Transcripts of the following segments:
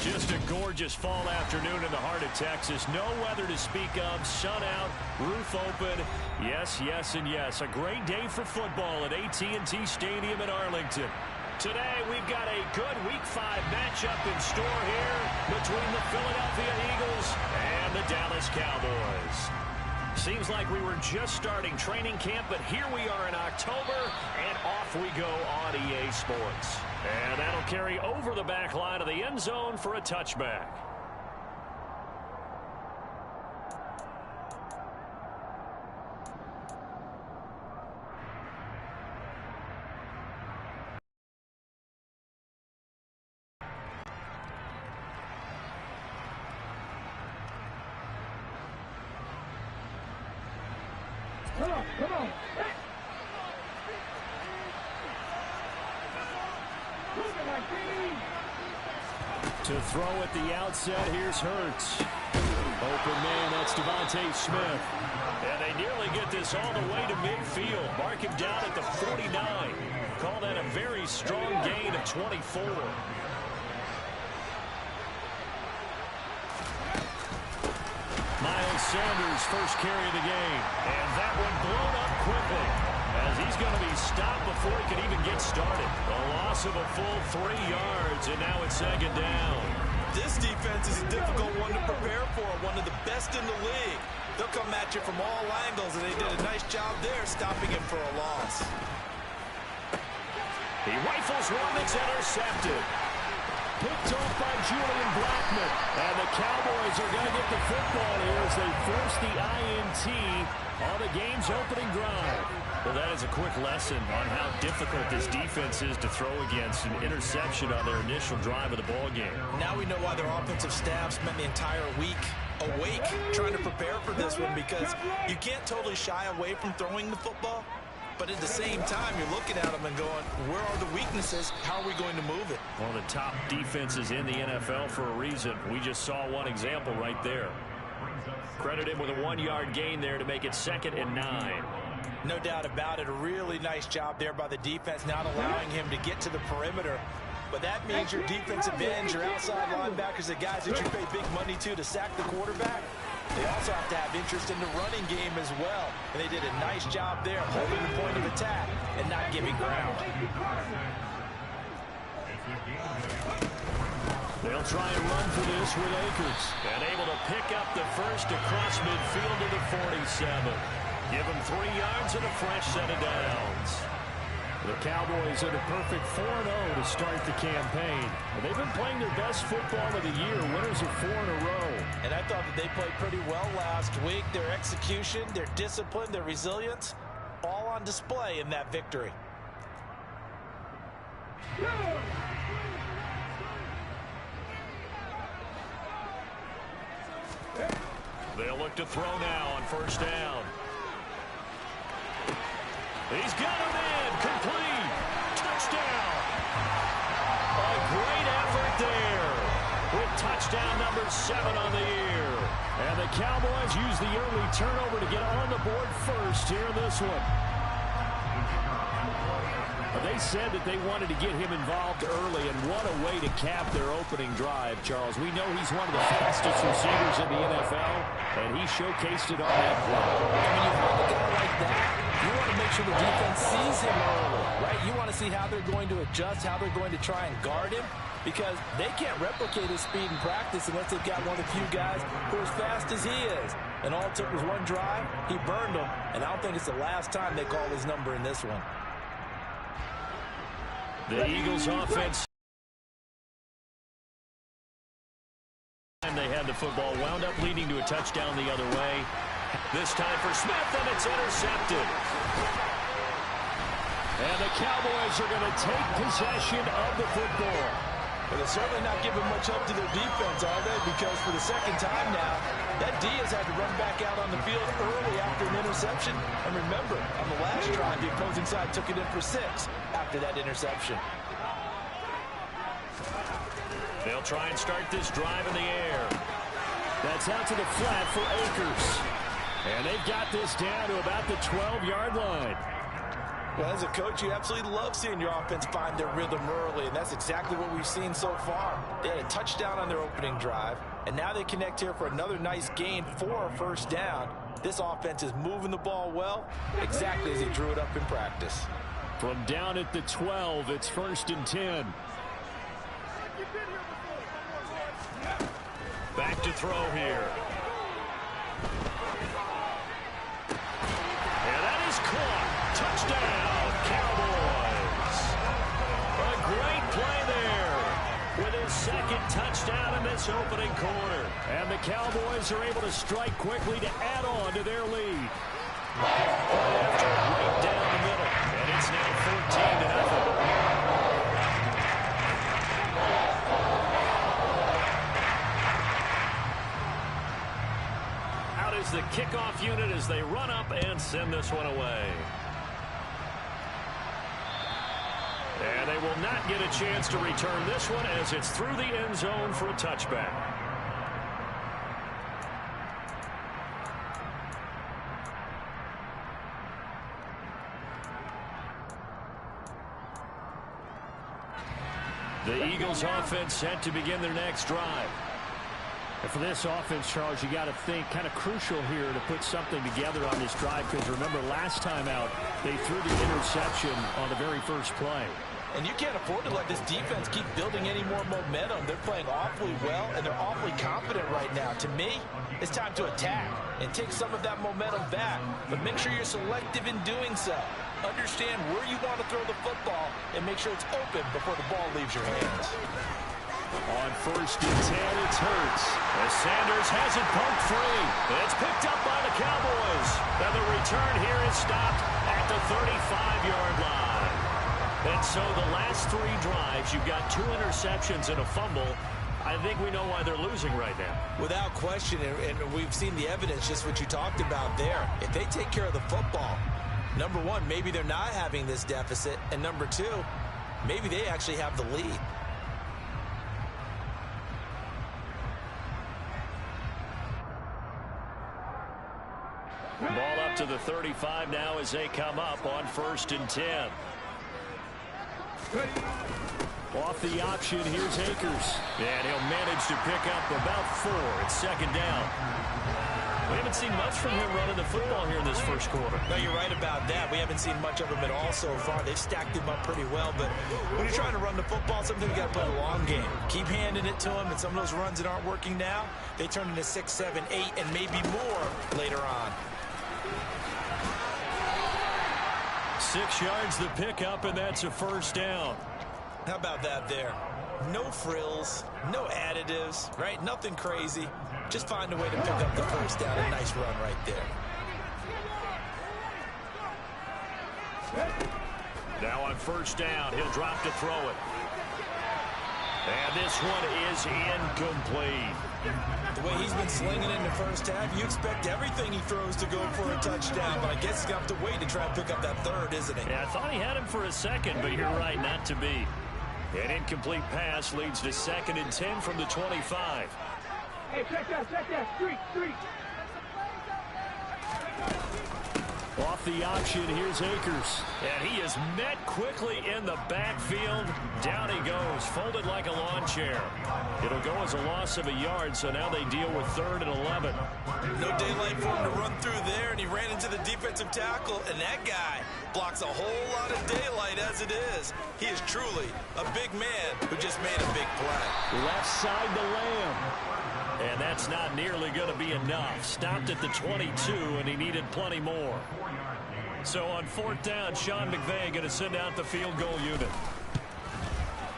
Just a gorgeous fall afternoon in the heart of Texas. No weather to speak of. Sun out, roof open. Yes, yes, and yes. A great day for football at AT&T Stadium in Arlington. Today, we've got a good Week 5 matchup in store here between the Philadelphia Eagles and the Dallas Cowboys. Seems like we were just starting training camp, but here we are in October, and off we go on EA Sports. And that'll carry over the back line of the end zone for a touchback. Come on. To throw at the outset, here's Hurts. Open man, that's Devontae Smith. And they nearly get this all the way to midfield. Mark him down at the 49. Call that a very strong gain of 24. Miles Sanders' first carry of the game. And that one blown up quickly, as he's going to be stopped before he can even get started. A loss of a full 3 yards, and now it's second down. This defense is a difficult one to prepare for, one of the best in the league. They'll come at you from all angles, and they did a nice job there stopping him for a loss. He rifles one that's intercepted. Picked off by Julian Blackmon. And the Cowboys are going to get the football here as they force the INT on the game's opening drive. Well, that is a quick lesson on how difficult this defense is to throw against. An interception on their initial drive of the ball game. Now we know why their offensive staff spent the entire week awake trying to prepare for this one, because you can't totally shy away from throwing the football. But at the same time, you're looking at them and going, where are the weaknesses? How are we going to move it? One of the top defenses in the NFL for a reason. We just saw one example right there. Credit him with a 1-yard gain there to make it 2nd and 9. No doubt about it. A really nice job there by the defense, not allowing him to get to the perimeter. But that means your defensive ends, your outside linebackers, the guys that you pay big money to sack the quarterback, they also have to have interest in the running game as well. And they did a nice job there, holding the point of attack and not giving ground. They'll try and run for this with Akers. And able to pick up the first across midfield to the 47. Give them 3 yards and a fresh set of downs. The Cowboys are the perfect 4-0 to start the campaign. They've been playing their best football of the year, winners of 4 in a row. And I thought that they played pretty well last week. Their execution, their discipline, their resilience, all on display in that victory. They'll look to throw now on first down. He's got him in. Complete. Touchdown. A great effort there with touchdown number 7 on the year. And the Cowboys use the early turnover to get on the board first here in this one. They said that they wanted to get him involved early, and what a way to cap their opening drive, Charles. We know he's one of the fastest receivers in the NFL, and he showcased it on that play. When you have a guy like that, you want to make sure the defense sees him early, right? You want to see how they're going to adjust, how they're going to try and guard him, because they can't replicate his speed in practice unless they've got one of the few guys who are as fast as he is. And all it took was one drive. He burned them, and I don't think it's the last time they call his number in this one. The Eagles offense. They had the football, wound up leading to a touchdown the other way. This time for Smith, and it's intercepted. And the Cowboys are going to take possession of the football. But they're certainly not giving much help to their defense, are they? Because for the second time now, that Diaz had to run back out on the field early after an interception. And remember, on the last drive, the opposing side took it in for 6 after that interception. They'll try and start this drive in the air. That's out to the flat for Akers. And they've got this down to about the 12-yard line. Well, as a coach, you absolutely love seeing your offense find their rhythm early, and that's exactly what we've seen so far. They had a touchdown on their opening drive, and now they connect here for another nice gain for a first down. This offense is moving the ball well, exactly as they drew it up in practice. From down at the 12, it's 1st and 10. Back to throw here. And that is caught. Touchdown, Cowboys. A great play there with his second touchdown in this opening quarter. And the Cowboys are able to strike quickly to add on to their lead. After a break down the middle, and it's now 14-0. Out is the kickoff unit as they run up and send this one away. And they will not get a chance to return this one as it's through the end zone for a touchback. The Eagles offense set to begin their next drive. And for this offense, Charles, you got to think kind of crucial here to put something together on this drive, because remember last time out they threw the interception on the very first play. And you can't afford to let this defense keep building any more momentum. They're playing awfully well, and they're awfully confident right now. To me, it's time to attack and take some of that momentum back. But make sure you're selective in doing so. Understand where you want to throw the football and make sure it's open before the ball leaves your hands. On 1st and 10, it's Hurts. As Sanders has it pumped free. It's picked up by the Cowboys. And the return here is stopped at the 35-yard line. And so the last 3 drives, you've got 2 interceptions and a fumble. I think we know why they're losing right now. Without question, and we've seen the evidence, just what you talked about there. If they take care of the football, number one, maybe they're not having this deficit. And number 2, maybe they actually have the lead. Ball up to the 35 now as they come up on 1st and 10. Off the option, here's Akers. And he'll manage to pick up about 4. It's 2nd down. We haven't seen much from him running the football here in this first quarter. No, you're right about that. We haven't seen much of him at all so far. They've stacked him up pretty well. But when you're trying to run the football, sometimes you got to play the long game. Keep handing it to him, and some of those runs that aren't working now, they turn into 6, 7, 8, and maybe more later on. 6 yards the pickup, and that's a 1st down. How about that there? No frills, no additives, right? Nothing crazy. Just find a way to pick up the 1st down. A nice run right there. Now on 1st down, he'll drop to throw it. And this one is incomplete. The way he's been slinging in the first half, you expect everything he throws to go for a touchdown, but I guess he's going to have to wait to try and pick up that 3rd, isn't he? Yeah, I thought he had him for a second, but you're right, not to be. An incomplete pass leads to 2nd and 10 from the 25. Hey, check that, street. Off the option, here's Akers. And he is met quickly in the backfield. Down he goes, folded like a lawn chair. It'll go as a loss of a yard, so now they deal with 3rd and 11. No daylight for him to run through there, and he ran into the defensive tackle, and that guy blocks a whole lot of daylight as it is. He is truly a big man who just made a big play. Left side to Lamb. And that's not nearly going to be enough. Stopped at the 22, and he needed plenty more. So on 4th down, Sean McVay going to send out the field goal unit.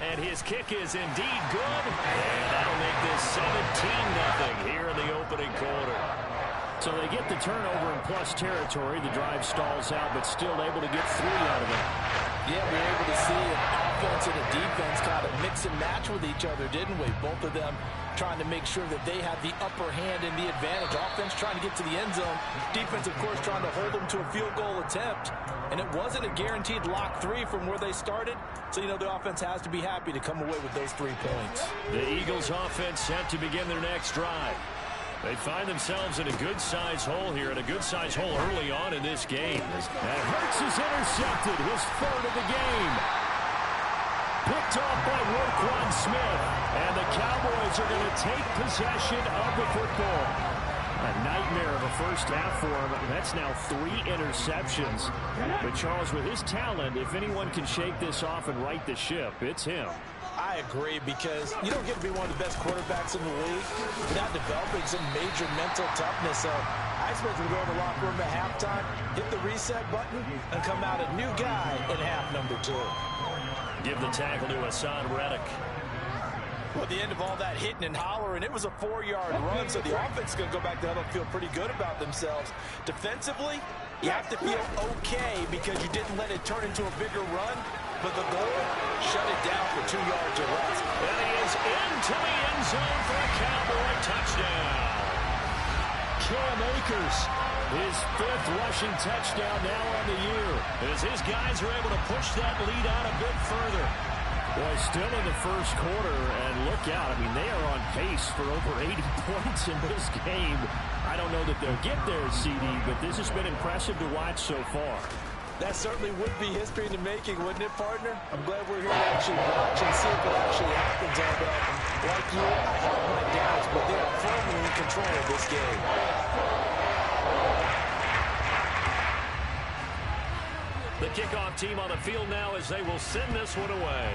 And his kick is indeed good. And that'll make this 17-0 here in the opening quarter. So they get the turnover in plus territory. The drive stalls out, but still able to get 3 out of it. Yeah, we were able to see an offense and a defense kind of mix and match with each other, didn't we? Both of them trying to make sure that they had the upper hand and the advantage. Offense trying to get to the end zone. Defense, of course, trying to hold them to a field goal attempt. And it wasn't a guaranteed lock 3 from where they started. So, you know, the offense has to be happy to come away with those 3 points. The Eagles offense set to begin their next drive. They find themselves in a good-sized hole here, and a good-sized hole early on in this game. And Hurts is intercepted, his third of the game. Picked off by Roquan Smith, and the Cowboys are going to take possession of the football. A nightmare of a first half for him. That's now 3 interceptions. But Charles, with his talent, if anyone can shake this off and right the ship, it's him. I agree, because you don't get to be one of the best quarterbacks in the league without developing some major mental toughness. So I expect him to go in the locker room at halftime, hit the reset button, and come out a new guy in half number 2. Give the tackle to Hassan Reddick. Well, at the end of all that hitting and hollering, it was a 4-yard run, so the offense is going to go back to huddle and feel pretty good about themselves. Defensively, you have to feel okay because you didn't let it turn into a bigger run, but the goal, shut it down for 2 yards or less. And he is into the end zone for a Cowboy touchdown. Cam Akers, his 5th rushing touchdown now on the year, as his guys are able to push that lead out a bit further. Boy, still in the first quarter, and look out. I mean, they are on pace for over 80 points in this game. I don't know that they'll get there, CD, but this has been impressive to watch so far. That certainly would be history in the making, wouldn't it, partner? I'm glad we're here to actually watch and see if it actually happens. Like you, I have my doubts, but they are firmly in control of this game. The kickoff team on the field now as they will send this one away.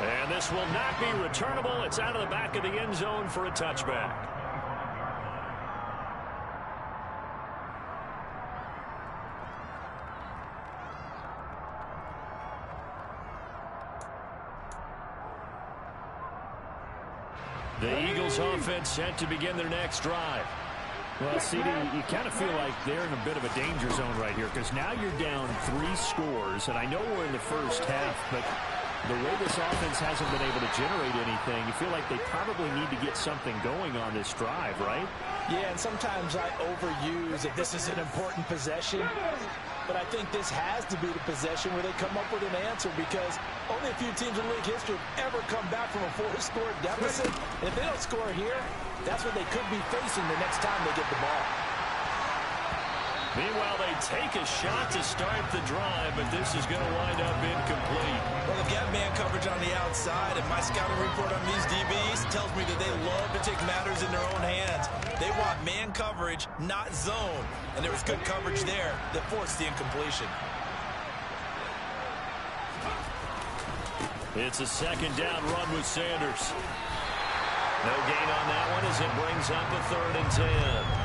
And this will not be returnable. It's out of the back of the end zone for a touchback. The Eagles offense set to begin their next drive. Well, CD, you kind of feel like they're in a bit of a danger zone right here because now you're down 3 scores, and I know we're in the first half, but the way this offense hasn't been able to generate anything, you feel like they probably need to get something going on this drive, right? Yeah, and sometimes I overuse if this is an important possession, but I think this has to be the possession where they come up with an answer because only a few teams in league history have ever come back from a 4-score deficit. And if they don't score here, that's what they could be facing the next time they get the ball. Meanwhile, they take a shot to start the drive, but this is going to wind up incomplete. Well, they've got man coverage on the outside, and my scouting report on these DBs tells me that they love to take matters in their own hands. They want man coverage, not zone. And there was good coverage there that forced the incompletion. It's a second down run with Sanders. No gain on that one as it brings up a 3rd and 10.